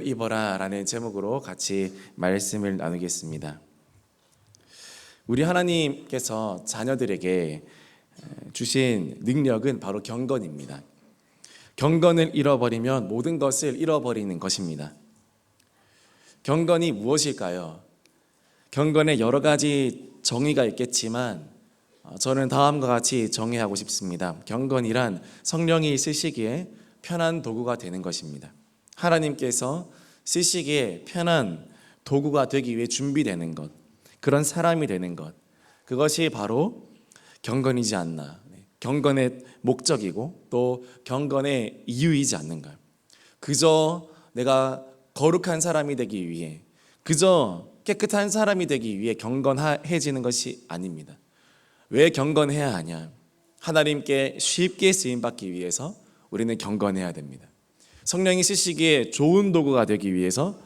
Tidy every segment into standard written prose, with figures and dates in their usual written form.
입어라 라는 제목으로 같이 말씀을 나누겠습니다. 우리 하나님께서 자녀들에게 주신 능력은 바로 경건입니다. 경건을 잃어버리면 모든 것을 잃어버리는 것입니다. 경건이 무엇일까요? 경건에 여러 가지 정의가 있겠지만 저는 다음과 같이 정의하고 싶습니다. 경건이란 성령이 쓰시기에 편한 도구가 되는 것입니다. 하나님께서 쓰시기에 편한 도구가 되기 위해 준비되는 것, 그런 사람이 되는 것, 그것이 바로 경건이지 않나. 경건의 목적이고 또 경건의 이유이지 않는가. 그저 내가 거룩한 사람이 되기 위해, 그저 깨끗한 사람이 되기 위해 경건해지는 것이 아닙니다. 왜 경건해야 하냐? 하나님께 쉽게 쓰임받기 위해서 우리는 경건해야 됩니다. 성령이 쓰시기에 좋은 도구가 되기 위해서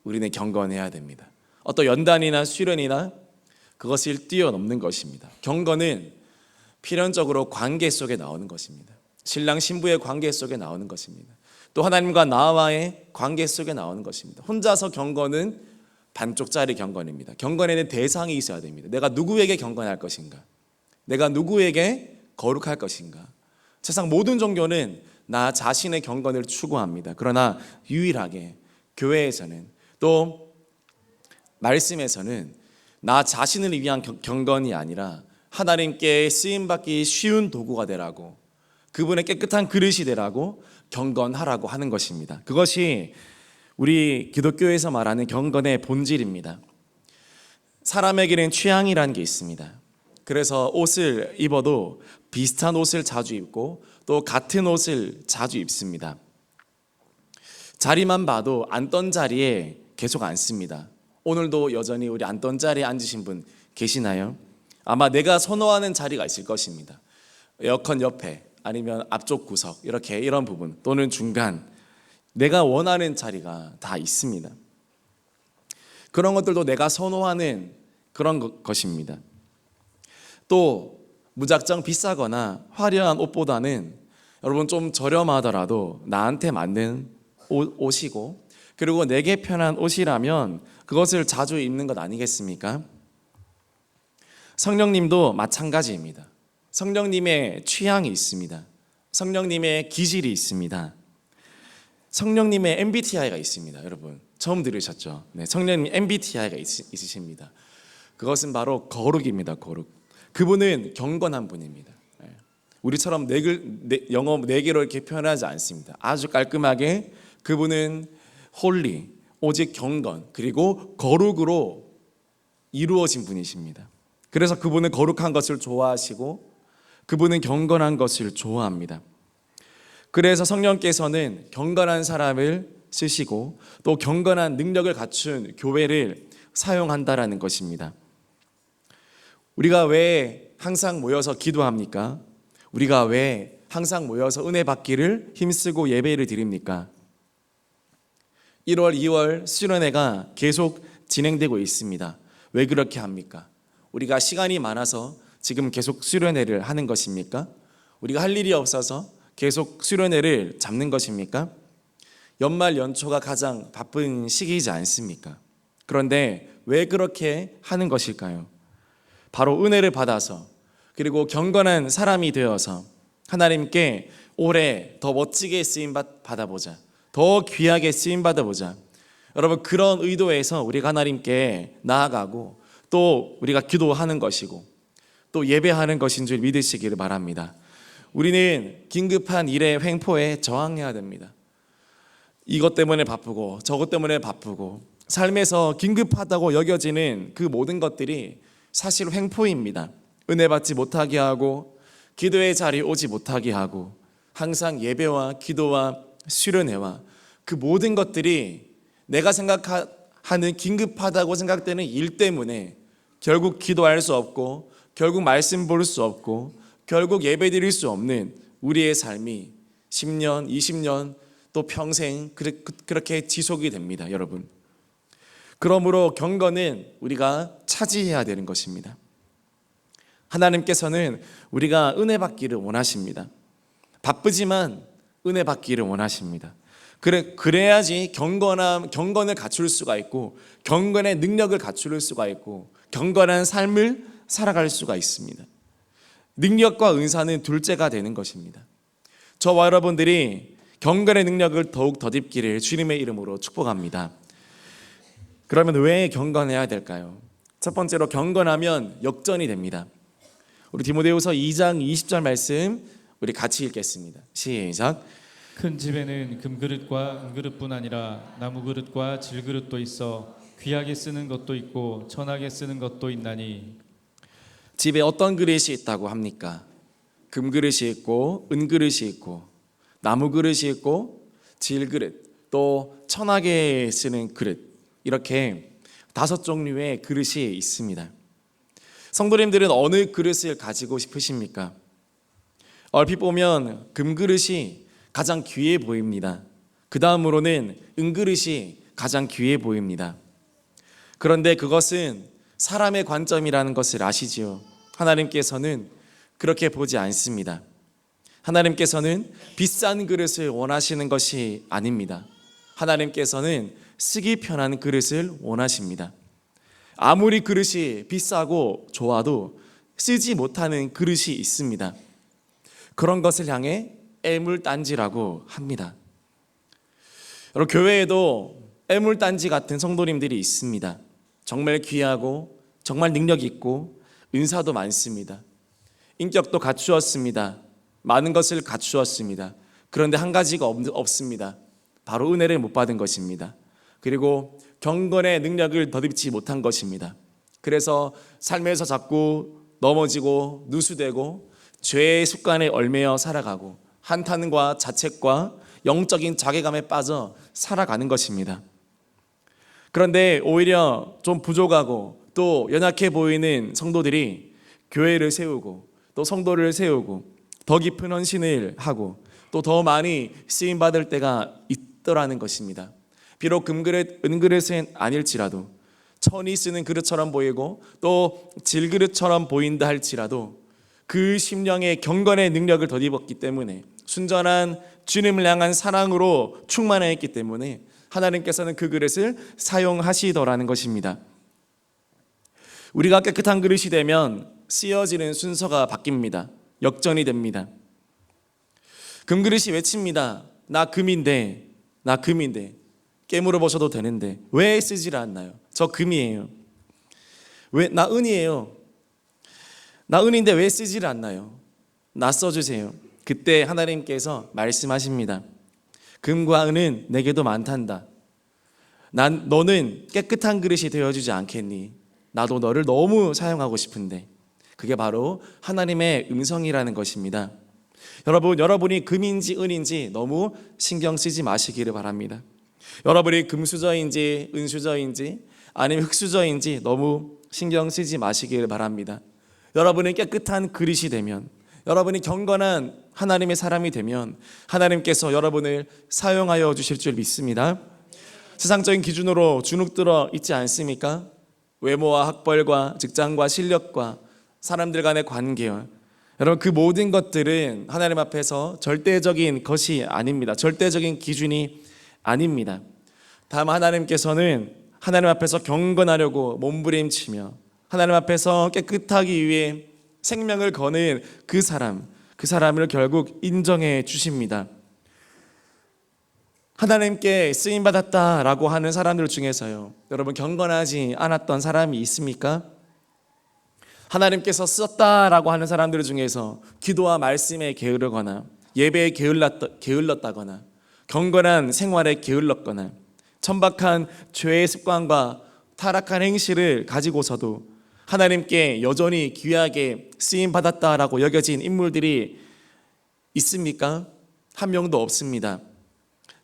우리는 경건해야 됩니다. 어떤 연단이나 수련이나 그것을 뛰어넘는 것입니다. 경건은 필연적으로 관계 속에 나오는 것입니다. 신랑 신부의 관계 속에 나오는 것입니다. 또 하나님과 나와의 관계 속에 나오는 것입니다. 혼자서 경건은 반쪽짜리 경건입니다. 경건에는 대상이 있어야 됩니다. 내가 누구에게 경건할 것인가? 내가 누구에게 거룩할 것인가? 세상 모든 종교는 나 자신의 경건을 추구합니다. 그러나 유일하게 교회에서는 또 말씀에서는 나 자신을 위한 경건이 아니라 하나님께 쓰임받기 쉬운 도구가 되라고, 그분의 깨끗한 그릇이 되라고 경건하라고 하는 것입니다. 그것이 우리 기독교에서 말하는 경건의 본질입니다. 사람에게는 취향이라는 게 있습니다. 그래서 옷을 입어도 비슷한 옷을 자주 입고 또 같은 옷을 자주 입습니다. 자리만 봐도 앉던 자리에 계속 앉습니다. 오늘도 여전히 우리 앉던 자리에 앉으신 분 계시나요? 아마 내가 선호하는 자리가 있을 것입니다. 에어컨 옆에 아니면 앞쪽 구석 이런 부분 또는 중간, 내가 원하는 자리가 다 있습니다. 그런 것들도 내가 선호하는 그런 것입니다. 또 무작정 비싸거나 화려한 옷보다는 여러분 좀 저렴하더라도 나한테 맞는 옷이고, 그리고 내게 편한 옷이라면 그것을 자주 입는 것 아니겠습니까? 성령님도 마찬가지입니다. 성령님의 취향이 있습니다. 성령님의 기질이 있습니다. 성령님의 MBTI가 있습니다. 여러분 처음 들으셨죠? 네, 성령님 MBTI가 있으십니다. 그것은 바로 거룩입니다. 거룩. 그분은 경건한 분입니다. 우리처럼 영어 4개로 이렇게 표현하지 않습니다. 아주 깔끔하게 그분은 홀리, 오직 경건, 그리고 거룩으로 이루어진 분이십니다. 그래서 그분은 거룩한 것을 좋아하시고 그분은 경건한 것을 좋아합니다. 그래서 성령께서는 경건한 사람을 쓰시고 또 경건한 능력을 갖춘 교회를 사용한다라는 것입니다. 우리가 왜 항상 모여서 기도합니까? 우리가 왜 항상 모여서 은혜 받기를 힘쓰고 예배를 드립니까? 1월, 2월 수련회가 계속 진행되고 있습니다. 왜 그렇게 합니까? 우리가 시간이 많아서 지금 계속 수련회를 하는 것입니까? 우리가 할 일이 없어서 계속 수련회를 잡는 것입니까? 연말 연초가 가장 바쁜 시기이지 않습니까? 그런데 왜 그렇게 하는 것일까요? 바로 은혜를 받아서, 그리고 경건한 사람이 되어서 하나님께 올해 더 멋지게 쓰임 받아보자, 더 귀하게 쓰임 받아보자. 여러분 그런 의도에서 우리가 하나님께 나아가고 또 우리가 기도하는 것이고 또 예배하는 것인 줄 믿으시기를 바랍니다. 우리는 긴급한 일의 횡포에 저항해야 됩니다. 이것 때문에 바쁘고 저것 때문에 바쁘고 삶에서 긴급하다고 여겨지는 그 모든 것들이 사실 횡포입니다. 은혜 받지 못하게 하고 기도의 자리에 오지 못하게 하고 항상 예배와 기도와 수련회와 그 모든 것들이 내가 생각하는 긴급하다고 생각되는 일 때문에 결국 기도할 수 없고 결국 말씀 볼 수 없고 결국 예배 드릴 수 없는 우리의 삶이 10년, 20년 또 평생 그렇게 지속이 됩니다. 여러분, 그러므로 경건은 우리가 차지해야 되는 것입니다. 하나님께서는 우리가 은혜 받기를 원하십니다. 바쁘지만 은혜 받기를 원하십니다. 그래야지 경건을 갖출 수가 있고, 경건의 능력을 갖출 수가 있고, 경건한 삶을 살아갈 수가 있습니다. 능력과 은사는 둘째가 되는 것입니다. 저와 여러분들이 경건의 능력을 더욱 덧입기를 주님의 이름으로 축복합니다. 그러면 왜 경건해야 될까요? 첫 번째로, 경건하면 역전이 됩니다. 우리 디모데후서 2장 20절 말씀 우리 같이 읽겠습니다. 시작. 큰 집에는 금그릇과 은그릇뿐 아니라 나무그릇과 질그릇도 있어 귀하게 쓰는 것도 있고 천하게 쓰는 것도 있나니. 집에 어떤 그릇이 있다고 합니까? 금그릇이 있고 은그릇이 있고 나무그릇이 있고 질그릇, 또 천하게 쓰는 그릇, 이렇게 5종류의 그릇이 있습니다. 성도님들은 어느 그릇을 가지고 싶으십니까? 얼핏 보면 금그릇이 가장 귀해 보입니다. 그 다음으로는 은그릇이 가장 귀해 보입니다. 그런데 그것은 사람의 관점이라는 것을 아시지요? 하나님께서는 그렇게 보지 않습니다. 하나님께서는 비싼 그릇을 원하시는 것이 아닙니다. 하나님께서는 쓰기 편한 그릇을 원하십니다. 아무리 그릇이 비싸고 좋아도 쓰지 못하는 그릇이 있습니다. 그런 것을 향해 애물단지라고 합니다. 여러분, 교회에도 애물단지 같은 성도님들이 있습니다. 정말 귀하고 정말 능력 있고 은사도 많습니다. 인격도 갖추었습니다. 많은 것을 갖추었습니다. 그런데 한 가지가 없습니다. 바로 은혜를 못 받은 것입니다. 그리고 경건의 능력을 덧입지 못한 것입니다. 그래서 삶에서 자꾸 넘어지고 누수되고 죄의 습관에 얽매여 살아가고 한탄과 자책과 영적인 자괴감에 빠져 살아가는 것입니다. 그런데 오히려 좀 부족하고 또 연약해 보이는 성도들이 교회를 세우고 또 성도를 세우고 더 깊은 헌신을 하고 또 더 많이 쓰임 받을 때가 있더라는 것입니다. 비록 금그릇, 은그릇은 아닐지라도, 천이 쓰는 그릇처럼 보이고 또 질그릇처럼 보인다 할지라도 그 심령의 경건의 능력을 덧입었기 때문에, 순전한 주님을 향한 사랑으로 충만했기 때문에 하나님께서는 그 그릇을 사용하시더라는 것입니다. 우리가 깨끗한 그릇이 되면 쓰여지는 순서가 바뀝니다. 역전이 됩니다. 금그릇이 외칩니다. 나 금인데, 나 금인데, 깨물어 보셔도 되는데 왜 쓰질 않나요? 저 금이에요. 왜? 나 은이에요. 나 은인데 왜 쓰질 않나요? 나 써주세요. 그때 하나님께서 말씀하십니다. 금과 은은 내게도 많단다. 너는 깨끗한 그릇이 되어주지 않겠니? 나도 너를 너무 사용하고 싶은데. 그게 바로 하나님의 음성이라는 것입니다. 여러분이 금인지 은인지 너무 신경 쓰지 마시기를 바랍니다. 여러분이 금수저인지 은수저인지 아니면 흙수저인지 너무 신경 쓰지 마시기를 바랍니다. 여러분이 깨끗한 그릇이 되면, 여러분이 경건한 하나님의 사람이 되면 하나님께서 여러분을 사용하여 주실 줄 믿습니다. 세상적인 기준으로 주눅들어 있지 않습니까? 외모와 학벌과 직장과 실력과 사람들 간의 관계와, 여러분, 그 모든 것들은 하나님 앞에서 절대적인 것이 아닙니다. 절대적인 기준이 아닙니다. 다만 하나님께서는 하나님 앞에서 경건하려고 몸부림치며 하나님 앞에서 깨끗하기 위해 생명을 거는 그 사람을 결국 인정해 주십니다. 하나님께 쓰임받았다라고 하는 사람들 중에서요, 여러분, 경건하지 않았던 사람이 있습니까? 하나님께서 썼다라고 하는 사람들 중에서 기도와 말씀에 게으르거나 예배에 게을렀다거나 경건한 생활에 게을렀거나 천박한 죄의 습관과 타락한 행실을 가지고서도 하나님께 여전히 귀하게 쓰임받았다라고 여겨진 인물들이 있습니까? 한 명도 없습니다.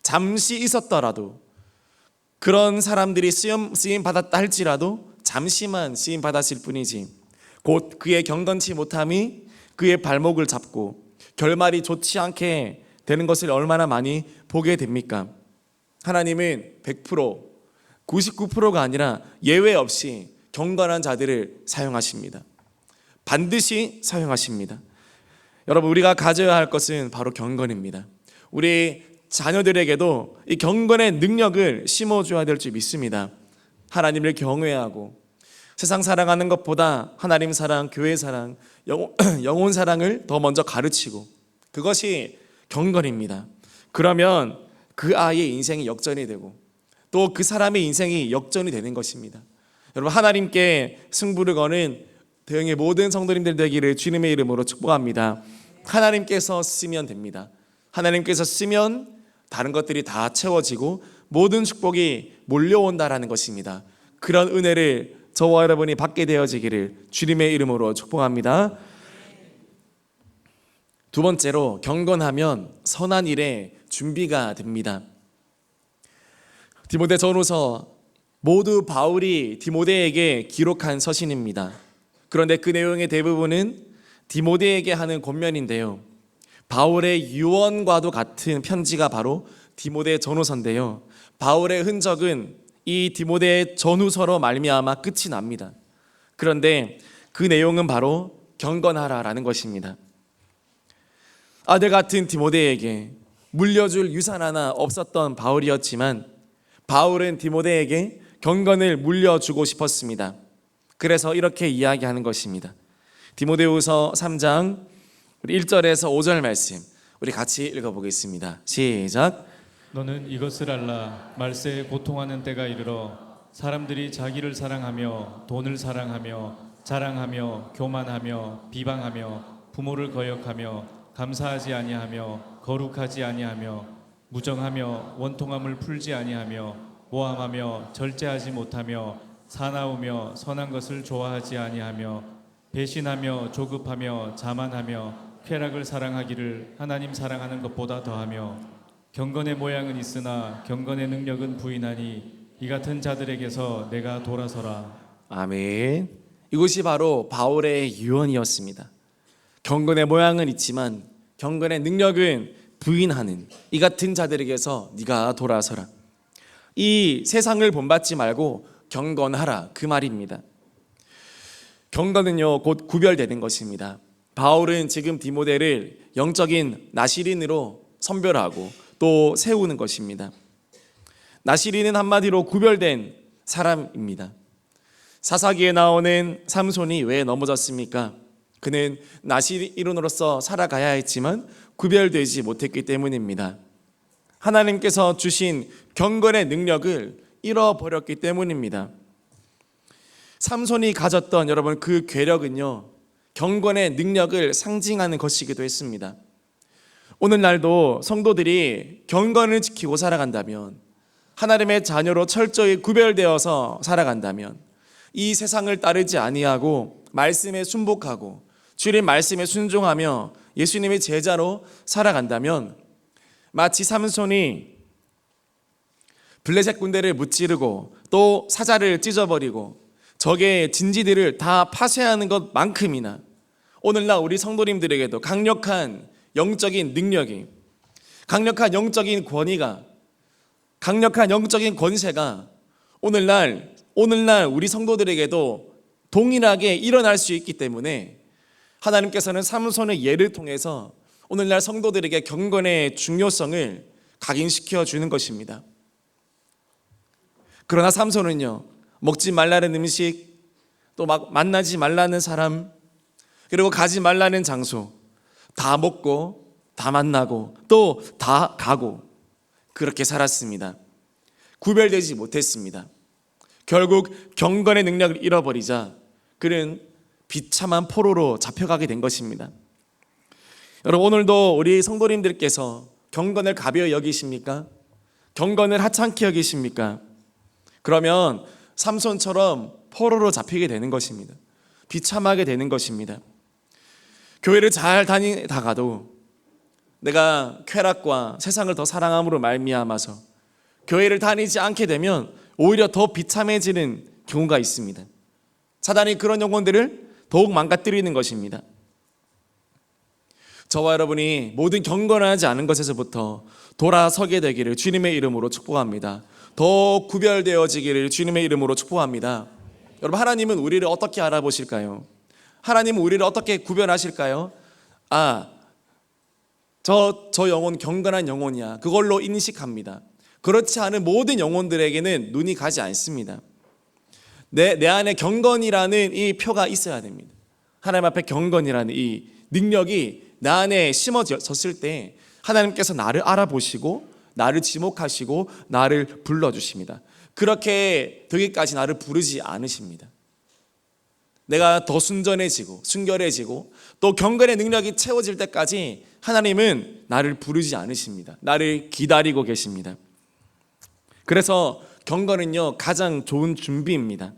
잠시 있었더라도, 그런 사람들이 쓰임받았다 할지라도 잠시만 쓰임받았을 뿐이지, 곧 그의 경건치 못함이 그의 발목을 잡고 결말이 좋지 않게 되는 것을 얼마나 많이 보게 됩니까? 하나님은 100%, 99%가 아니라 예외 없이 경건한 자들을 사용하십니다. 반드시 사용하십니다. 여러분, 우리가 가져야 할 것은 바로 경건입니다. 우리 자녀들에게도 이 경건의 능력을 심어줘야 될 줄 믿습니다. 하나님을 경외하고 세상 사랑하는 것보다 하나님 사랑, 교회 사랑, 영혼 사랑을 더 먼저 가르치고, 그것이 경건입니다. 그러면 그 아이의 인생이 역전이 되고 또 그 사람의 인생이 역전이 되는 것입니다. 여러분, 하나님께 승부를 거는 대형의 모든 성도님들 되기를 주님의 이름으로 축복합니다. 하나님께서 쓰면 됩니다. 하나님께서 쓰면 다른 것들이 다 채워지고 모든 축복이 몰려온다라는 것입니다. 그런 은혜를 저와 여러분이 받게 되어지기를 주님의 이름으로 축복합니다. 두 번째로, 경건하면 선한 일에 준비가 됩니다. 디모데전후서 모두 바울이 디모데에게 기록한 서신입니다. 그런데 그 내용의 대부분은 디모데에게 하는 권면인데요. 바울의 유언과도 같은 편지가 바로 디모데전후서인데요. 바울의 흔적은 이 디모데 전후서로 말미암아 끝이 납니다. 그런데 그 내용은 바로 경건하라라는 것입니다. 아들 같은 디모데에게 물려줄 유산 하나 없었던 바울이었지만 바울은 디모데에게 경건을 물려주고 싶었습니다. 그래서 이렇게 이야기하는 것입니다. 디모데후서 3장 1절에서 5절 말씀 우리 같이 읽어보겠습니다. 시작. 너는 이것을 알라. 말세에 고통하는 때가 이르러 사람들이 자기를 사랑하며 돈을 사랑하며 자랑하며 교만하며 비방하며 부모를 거역하며 감사하지 아니하며 거룩하지 아니하며 무정하며 원통함을 풀지 아니하며 모함하며 절제하지 못하며 사나우며 선한 것을 좋아하지 아니하며 배신하며 조급하며 자만하며 쾌락을 사랑하기를 하나님 사랑하는 것보다 더하며 경건의 모양은 있으나 경건의 능력은 부인하니 이 같은 자들에게서 내가 돌아서라. 아멘. 이것이 바로 바울의 유언이었습니다. 경건의 모양은 있지만 경건의 능력은 부인하는 이 같은 자들에게서 네가 돌아서라. 이 세상을 본받지 말고 경건하라, 그 말입니다. 경건은요 곧 구별되는 것입니다. 바울은 지금 디모데를 영적인 나시린으로 선별하고 또 세우는 것입니다. 나시린은 한마디로 구별된 사람입니다. 사사기에 나오는 삼손이 왜 넘어졌습니까? 그는 나시린으로서 살아가야 했지만 구별되지 못했기 때문입니다. 하나님께서 주신 경건의 능력을 잃어버렸기 때문입니다. 삼손이 가졌던 여러분 그 괴력은요 경건의 능력을 상징하는 것이기도 했습니다. 오늘날도 성도들이 경건을 지키고 살아간다면, 하나님의 자녀로 철저히 구별되어서 살아간다면, 이 세상을 따르지 아니하고 말씀에 순복하고 주님 말씀에 순종하며 예수님의 제자로 살아간다면, 마치 삼손이 블레셋 군대를 무찌르고 또 사자를 찢어버리고 적의 진지들을 다 파쇄하는 것만큼이나 오늘날 우리 성도님들에게도 강력한 영적인 능력이, 강력한 영적인 권위가, 강력한 영적인 권세가 오늘날 우리 성도들에게도 동일하게 일어날 수 있기 때문에 하나님께서는 삼손의 예를 통해서 오늘날 성도들에게 경건의 중요성을 각인시켜 주는 것입니다. 그러나 삼손은요 먹지 말라는 음식, 또 막 만나지 말라는 사람, 그리고 가지 말라는 장소 다 먹고 다 만나고 또 다 가고 그렇게 살았습니다. 구별되지 못했습니다. 결국 경건의 능력을 잃어버리자 그는 비참한 포로로 잡혀가게 된 것입니다. 여러분, 오늘도 우리 성도님들께서 경건을 가벼이 여기십니까? 경건을 하찮게 여기십니까? 그러면 삼손처럼 포로로 잡히게 되는 것입니다. 비참하게 되는 것입니다. 교회를 잘 다니다가도 내가 쾌락과 세상을 더 사랑함으로 말미암아서 교회를 다니지 않게 되면 오히려 더 비참해지는 경우가 있습니다. 사단이 그런 영혼들을 더욱 망가뜨리는 것입니다. 저와 여러분이 모든 경건하지 않은 것에서부터 돌아서게 되기를 주님의 이름으로 축복합니다. 더 구별되어지기를 주님의 이름으로 축복합니다. 여러분, 하나님은 우리를 어떻게 알아보실까요? 하나님은 우리를 어떻게 구별하실까요? 저 영혼 경건한 영혼이야. 그걸로 인식합니다. 그렇지 않은 모든 영혼들에게는 눈이 가지 않습니다. 내 안에 경건이라는 이 표가 있어야 됩니다. 하나님 앞에 경건이라는 이 능력이 나 안에 심어졌을 때 하나님께서 나를 알아보시고 나를 지목하시고 나를 불러주십니다. 그렇게 되기까지 나를 부르지 않으십니다. 내가 더 순전해지고 순결해지고 또 경건의 능력이 채워질 때까지 하나님은 나를 부르지 않으십니다. 나를 기다리고 계십니다. 그래서 경건은요 가장 좋은 준비입니다.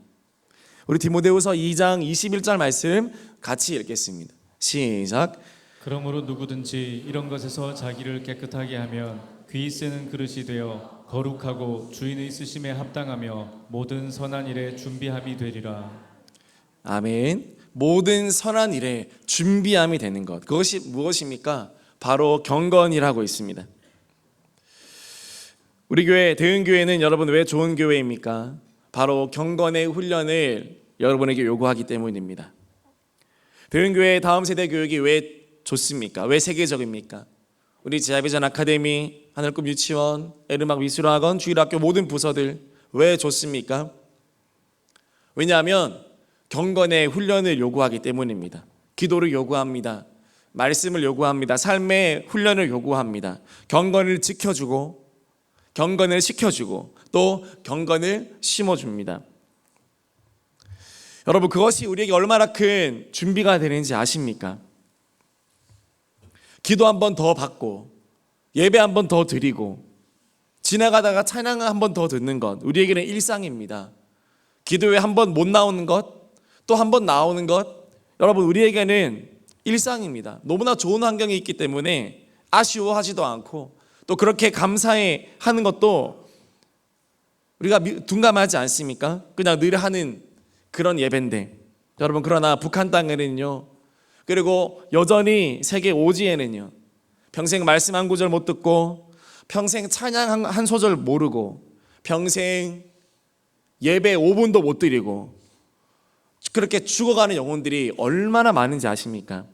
우리 디모데후서 2장 21절 말씀 같이 읽겠습니다. 시작. 그러므로 누구든지 이런 것에서 자기를 깨끗하게 하면 귀히 쓰는 그릇이 되어 거룩하고 주인의 쓰심에 합당하며 모든 선한 일에 준비함이 되리라. 아멘. 모든 선한 일에 준비함이 되는 것, 그것이 무엇입니까? 바로 경건이라고 있습니다. 우리 교회 대은교회는 여러분 왜 좋은 교회입니까? 바로 경건의 훈련을 여러분에게 요구하기 때문입니다. 대은교회 다음 세대 교육이 왜 좋습니까? 왜 세계적입니까? 우리 제자비전 아카데미, 하늘꿈 유치원, 에르막 미술학원, 주일학교 모든 부서들 왜 좋습니까? 왜냐하면 경건의 훈련을 요구하기 때문입니다. 기도를 요구합니다. 말씀을 요구합니다. 삶의 훈련을 요구합니다. 경건을 지켜주고 경건을 시켜주고 또 경건을 심어줍니다. 여러분, 그것이 우리에게 얼마나 큰 준비가 되는지 아십니까? 기도 한 번 더 받고 예배 한 번 더 드리고 지나가다가 찬양 한 번 더 듣는 것, 우리에게는 일상입니다. 기도에 한 번 못 나오는 것, 또 한 번 나오는 것, 여러분 우리에게는 일상입니다. 너무나 좋은 환경이 있기 때문에 아쉬워하지도 않고 또 그렇게 감사해 하는 것도 우리가 둔감하지 않습니까? 그냥 늘 하는 그런 예배인데, 여러분 그러나 북한 땅에는요, 그리고 여전히 세계 오지에는요, 평생 말씀 한 구절 못 듣고 평생 찬양 한 소절 모르고 평생 예배 5분도 못 드리고 그렇게 죽어가는 영혼들이 얼마나 많은지 아십니까?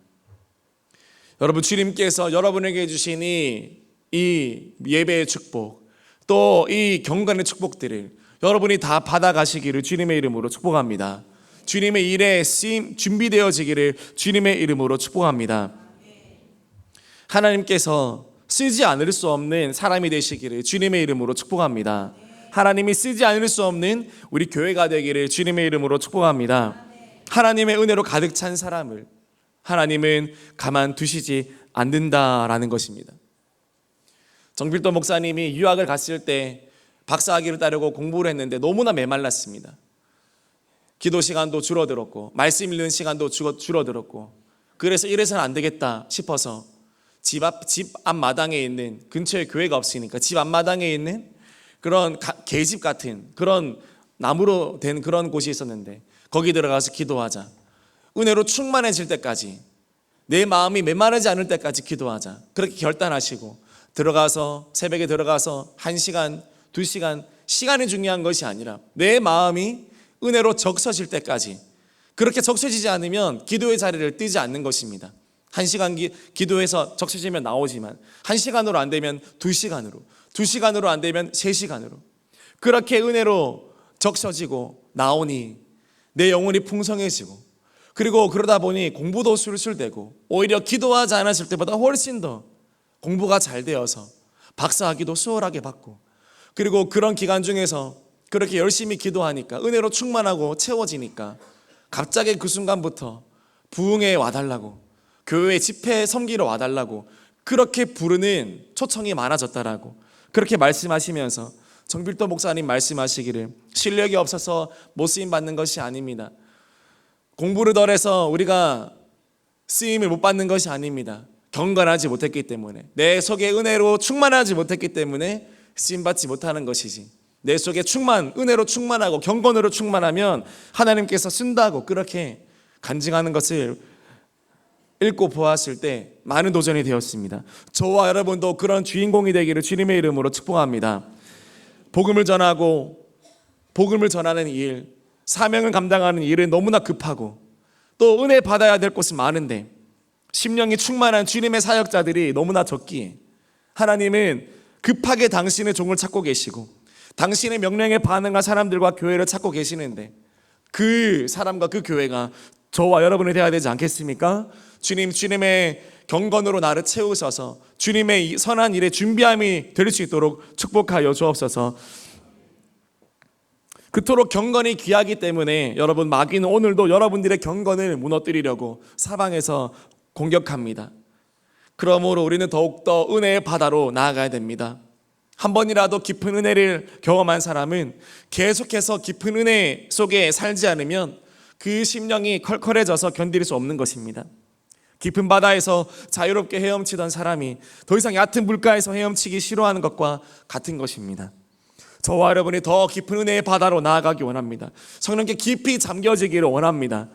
여러분, 주님께서 여러분에게 주신 이 예배의 축복, 또 이 경건의 축복들을 여러분이 다 받아가시기를 주님의 이름으로 축복합니다. 주님의 일에 쓰임 준비되어지기를 주님의 이름으로 축복합니다. 하나님께서 쓰지 않을 수 없는 사람이 되시기를 주님의 이름으로 축복합니다. 하나님이 쓰지 않을 수 없는 우리 교회가 되기를 주님의 이름으로 축복합니다. 하나님의 은혜로 가득 찬 사람을 하나님은 가만두시지 않는다라는 것입니다. 정필도 목사님이 유학을 갔을 때 박사학위를 따려고 공부를 했는데 너무나 메말랐습니다. 기도 시간도 줄어들었고 말씀 읽는 시간도 줄어들었고, 그래서 이래서는 안 되겠다 싶어서 집 앞마당에 있는, 근처에 교회가 없으니까 집 앞마당에 있는 그런 계집 같은 그런 나무로 된 그런 곳이 있었는데 거기 들어가서 기도하자, 은혜로 충만해질 때까지, 내 마음이 메마르지 않을 때까지 기도하자, 그렇게 결단하시고 들어가서 새벽에 들어가서 1시간 2시간, 시간이 중요한 것이 아니라 내 마음이 은혜로 적셔질 때까지, 그렇게 적셔지지 않으면 기도의 자리를 뜨지 않는 것입니다. 1시간 기도해서 적셔지면 나오지만 1시간으로 안 되면 2시간으로, 2시간으로 안 되면 3시간으로 그렇게 은혜로 적셔지고 나오니 내 영혼이 풍성해지고, 그리고 그러다 보니 공부도 술술되고 오히려 기도하지 않았을 때보다 훨씬 더 공부가 잘 되어서 박사학위도 수월하게 받고, 그리고 그런 기간 중에서 그렇게 열심히 기도하니까 은혜로 충만하고 채워지니까 갑자기 그 순간부터 부흥회에 와달라고, 교회 집회 섬기러 와달라고 그렇게 부르는 초청이 많아졌다라고 그렇게 말씀하시면서 정필도 목사님 말씀하시기를 실력이 없어서 못 쓰임 받는 것이 아닙니다. 공부를 덜해서 우리가 쓰임을 못 받는 것이 아닙니다. 경건하지 못했기 때문에, 내 속에 은혜로 충만하지 못했기 때문에 쓰임 받지 못하는 것이지, 내 속에 은혜로 충만하고 경건으로 충만하면 하나님께서 쓴다고 그렇게 간증하는 것을 읽고 보았을 때 많은 도전이 되었습니다. 저와 여러분도 그런 주인공이 되기를 주님의 이름으로 축복합니다. 복음을 전하고 복음을 전하는 일, 사명을 감당하는 일은 너무나 급하고 또 은혜 받아야 될 곳은 많은데 심령이 충만한 주님의 사역자들이 너무나 적기에 하나님은 급하게 당신의 종을 찾고 계시고 당신의 명령에 반응한 사람들과 교회를 찾고 계시는데 그 사람과 그 교회가 저와 여러분이 되어야 되지 않겠습니까? 주님의 경건으로 나를 채우셔서 주님의 이 선한 일에 준비함이 될 수 있도록 축복하여 주옵소서. 그토록 경건이 귀하기 때문에 여러분, 마귀는 오늘도 여러분들의 경건을 무너뜨리려고 사방에서 공격합니다. 그러므로 우리는 더욱더 은혜의 바다로 나아가야 됩니다. 한 번이라도 깊은 은혜를 경험한 사람은 계속해서 깊은 은혜 속에 살지 않으면 그 심령이 컬컬해져서 견딜 수 없는 것입니다. 깊은 바다에서 자유롭게 헤엄치던 사람이 더 이상 얕은 물가에서 헤엄치기 싫어하는 것과 같은 것입니다. 저와 여러분이 더 깊은 은혜의 바다로 나아가기 원합니다. 성령께 깊이 잠겨지기를 원합니다.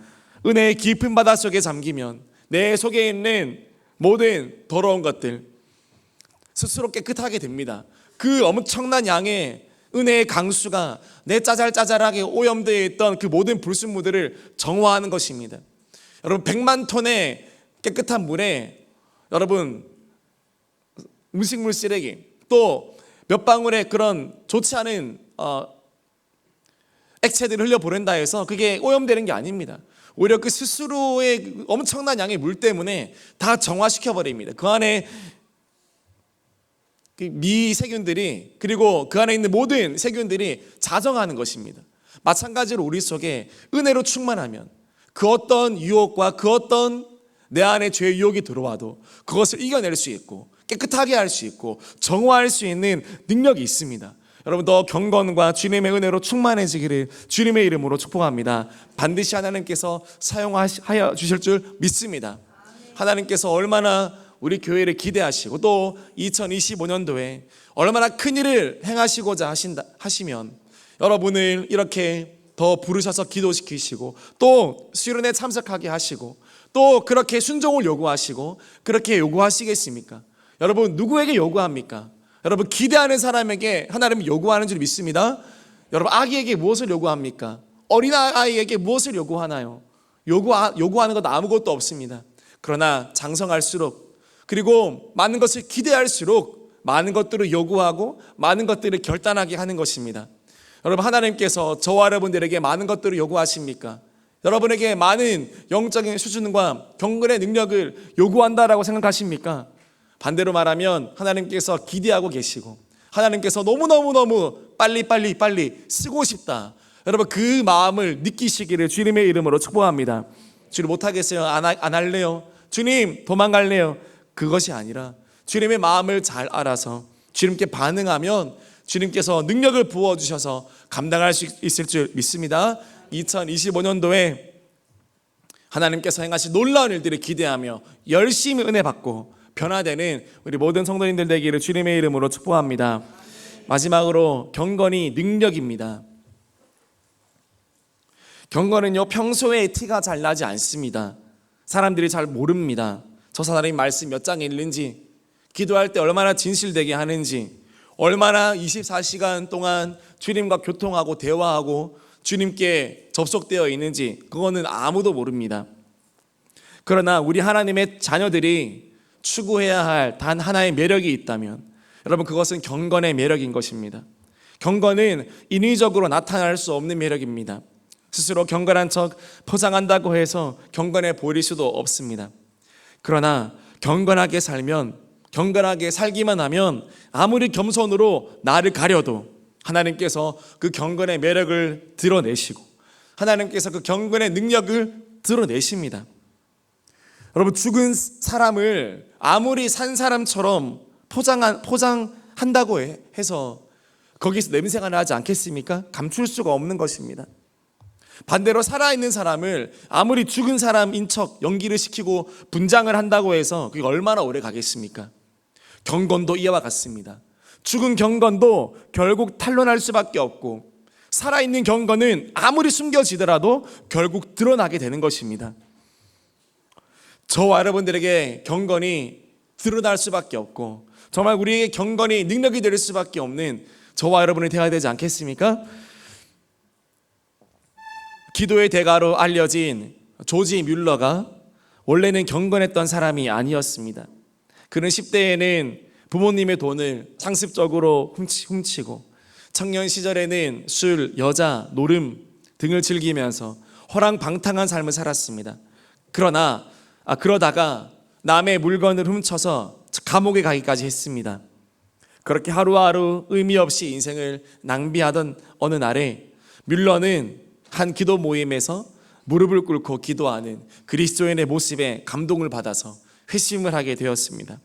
은혜의 깊은 바다 속에 잠기면 내 속에 있는 모든 더러운 것들 스스로 깨끗하게 됩니다. 그 엄청난 양의 은혜의 강수가 내 짜잘짜잘하게 오염되어 있던 그 모든 불순물들을 정화하는 것입니다. 여러분, 100만 톤의 깨끗한 물에 여러분 음식물 쓰레기 또 몇 방울의 그런 좋지 않은 액체들을 흘려보낸다 해서 그게 오염되는 게 아닙니다. 오히려 그 스스로의 엄청난 양의 물 때문에 다 정화시켜버립니다. 그 안에 미세균들이 그리고 그 안에 있는 모든 세균들이 자정하는 것입니다. 마찬가지로 우리 속에 은혜로 충만하면 그 어떤 유혹과 그 어떤 내 안에 죄의 유혹이 들어와도 그것을 이겨낼 수 있고 깨끗하게 할 수 있고 정화할 수 있는 능력이 있습니다. 여러분, 더 경건과 주님의 은혜로 충만해지기를 주님의 이름으로 축복합니다. 반드시 하나님께서 사용하여 주실 줄 믿습니다. 하나님께서 얼마나 우리 교회를 기대하시고 또 2025년도에 얼마나 큰 일을 행하시고자 하시면 여러분을 이렇게 더 부르셔서 기도시키시고 또 수련회 참석하게 하시고 또 그렇게 순종을 요구하시고 그렇게 요구하시겠습니까? 여러분, 누구에게 요구합니까? 여러분, 기대하는 사람에게 하나님은 요구하는 줄 믿습니다. 여러분, 아기에게 무엇을 요구합니까? 어린아이에게 무엇을 요구하나요? 요구하는 것 아무것도 없습니다. 그러나 장성할수록 그리고 많은 것을 기대할수록 많은 것들을 요구하고 많은 것들을 결단하게 하는 것입니다. 여러분, 하나님께서 저와 여러분들에게 많은 것들을 요구하십니까? 여러분에게 많은 영적인 수준과 경건의 능력을 요구한다라고 생각하십니까? 반대로 말하면 하나님께서 기대하고 계시고 하나님께서 너무너무 빨리 쓰고 싶다, 여러분 그 마음을 느끼시기를 주님의 이름으로 축복합니다. 주님, 못하겠어요, 안 할래요, 주님 도망갈래요, 그것이 아니라 주님의 마음을 잘 알아서 주님께 반응하면 주님께서 능력을 부어주셔서 감당할 수 있을 줄 믿습니다. 2025년도에 하나님께서 행하신 놀라운 일들을 기대하며 열심히 은혜 받고 변화되는 우리 모든 성도님들 되기를 주님의 이름으로 축복합니다. 마지막으로 경건이 능력입니다. 경건은요, 평소에 티가 잘 나지 않습니다. 사람들이 잘 모릅니다. 저 사람이 말씀 몇 장 읽는지, 기도할 때 얼마나 진실되게 하는지, 얼마나 24시간 동안 주님과 교통하고 대화하고 주님께 접속되어 있는지 그거는 아무도 모릅니다. 그러나 우리 하나님의 자녀들이 추구해야 할 단 하나의 매력이 있다면 여러분, 그것은 경건의 매력인 것입니다. 경건은 인위적으로 나타날 수 없는 매력입니다. 스스로 경건한 척 포장한다고 해서 경건해 보일 수도 없습니다. 그러나 경건하게 살기만 하면 아무리 겸손으로 나를 가려도 하나님께서 그 경건의 매력을 드러내시고 하나님께서 그 경건의 능력을 드러내십니다. 여러분, 죽은 사람을 아무리 산 사람처럼 포장한다고 해서 거기서 냄새가 나지 않겠습니까? 감출 수가 없는 것입니다. 반대로 살아있는 사람을 아무리 죽은 사람인 척 연기를 시키고 분장을 한다고 해서 그게 얼마나 오래 가겠습니까? 경건도 이와 같습니다. 죽은 경건도 결국 탄로날 수밖에 없고 살아있는 경건은 아무리 숨겨지더라도 결국 드러나게 되는 것입니다. 저와 여러분들에게 경건이 드러날 수밖에 없고 정말 우리에게 경건이 능력이 될 수밖에 없는 저와 여러분이 되어야 되지 않겠습니까? 기도의 대가로 알려진 조지 뮬러가 원래는 경건했던 사람이 아니었습니다. 그는 10대에는 부모님의 돈을 상습적으로 훔치고 청년 시절에는 술, 여자, 노름 등을 즐기면서 허랑방탕한 삶을 살았습니다. 그러다가 남의 물건을 훔쳐서 감옥에 가기까지 했습니다. 그렇게 하루하루 의미 없이 인생을 낭비하던 어느 날에 뮬러는 한 기도 모임에서 무릎을 꿇고 기도하는 그리스도인의 모습에 감동을 받아서 회심을 하게 되었습니다.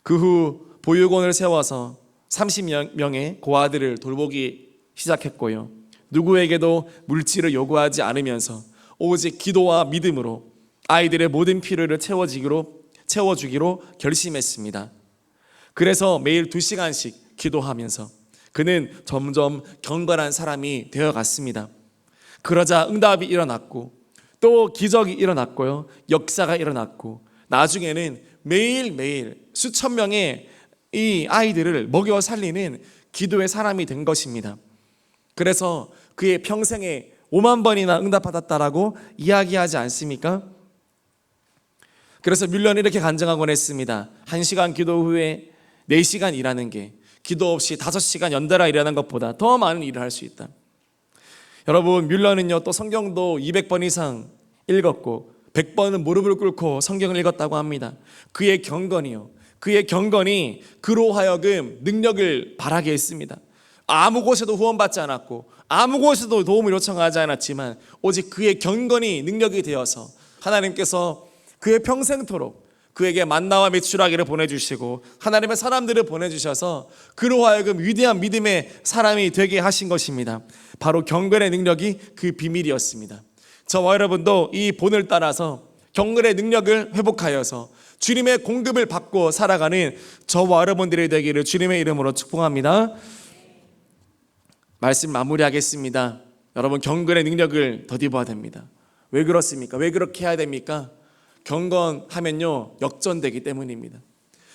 그 후 보육원을 세워서 30명의 고아들을 돌보기 시작했고요. 누구에게도 물질을 요구하지 않으면서 오직 기도와 믿음으로 아이들의 모든 필요를 채워주기로 결심했습니다. 그래서 매일 2시간씩 기도하면서 그는 점점 경건한 사람이 되어갔습니다. 그러자 응답이 일어났고 또 기적이 일어났고요. 역사가 일어났고 나중에는 매일매일 수천 명의 이 아이들을 먹여 살리는 기도의 사람이 된 것입니다. 그래서 그의 평생에 5만 번이나 응답받았다라고 이야기하지 않습니까? 그래서 뮬러는 이렇게 간증하곤 했습니다. 1시간 기도 후에 4시간 일하는 게 기도 없이 5시간 연달아 일하는 것보다 더 많은 일을 할 수 있다. 여러분, 뮬러는요 또 성경도 200번 이상 읽었고 100번은 무릎을 꿇고 성경을 읽었다고 합니다. 그의 경건이 그로 하여금 능력을 발하게 했습니다. 아무 곳에도 후원받지 않았고 아무 곳에도 도움을 요청하지 않았지만 오직 그의 경건이 능력이 되어서 하나님께서 그의 평생토록 그에게 만나와 메추라기를 보내주시고 하나님의 사람들을 보내주셔서 그로 하여금 위대한 믿음의 사람이 되게 하신 것입니다. 바로 경건의 능력이 그 비밀이었습니다. 저와 여러분도 이 본을 따라서 경건의 능력을 회복하여서 주님의 공급을 받고 살아가는 저와 여러분들이 되기를 주님의 이름으로 축복합니다. 말씀 마무리하겠습니다. 여러분, 경건의 능력을 덧입어야 됩니다. 왜 그렇습니까? 왜 그렇게 해야 됩니까? 경건하면요 역전되기 때문입니다.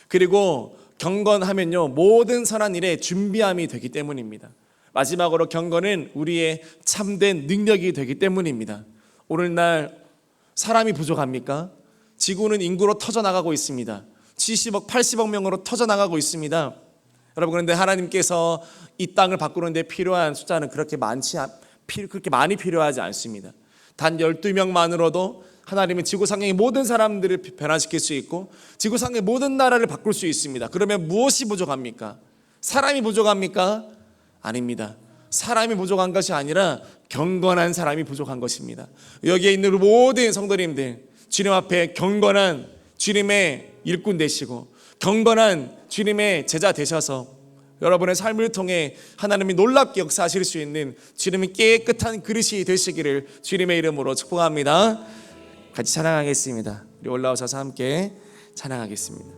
그리고 경건하면요 모든 선한 일에 준비함이 되기 때문입니다. 마지막으로 경건은 우리의 참된 능력이 되기 때문입니다. 오늘날 사람이 부족합니까? 지구는 인구로 터져나가고 있습니다. 70억, 80억 명으로 터져나가고 있습니다. 여러분, 그런데 하나님께서 이 땅을 바꾸는데 필요한 숫자는 그렇게 많이 필요하지 않습니다. 단 12명만으로도 하나님은 지구상의 모든 사람들을 변화시킬 수 있고 지구상의 모든 나라를 바꿀 수 있습니다. 그러면 무엇이 부족합니까? 사람이 부족합니까? 아닙니다. 사람이 부족한 것이 아니라 경건한 사람이 부족한 것입니다. 여기에 있는 모든 성도님들, 주님 앞에 경건한 주님의 일꾼 되시고 경건한 주님의 제자 되셔서 여러분의 삶을 통해 하나님이 놀랍게 역사하실 수 있는 주님의 깨끗한 그릇이 되시기를 주님의 이름으로 축복합니다. 같이 찬양하겠습니다. 우리 올라오셔서 함께 찬양하겠습니다.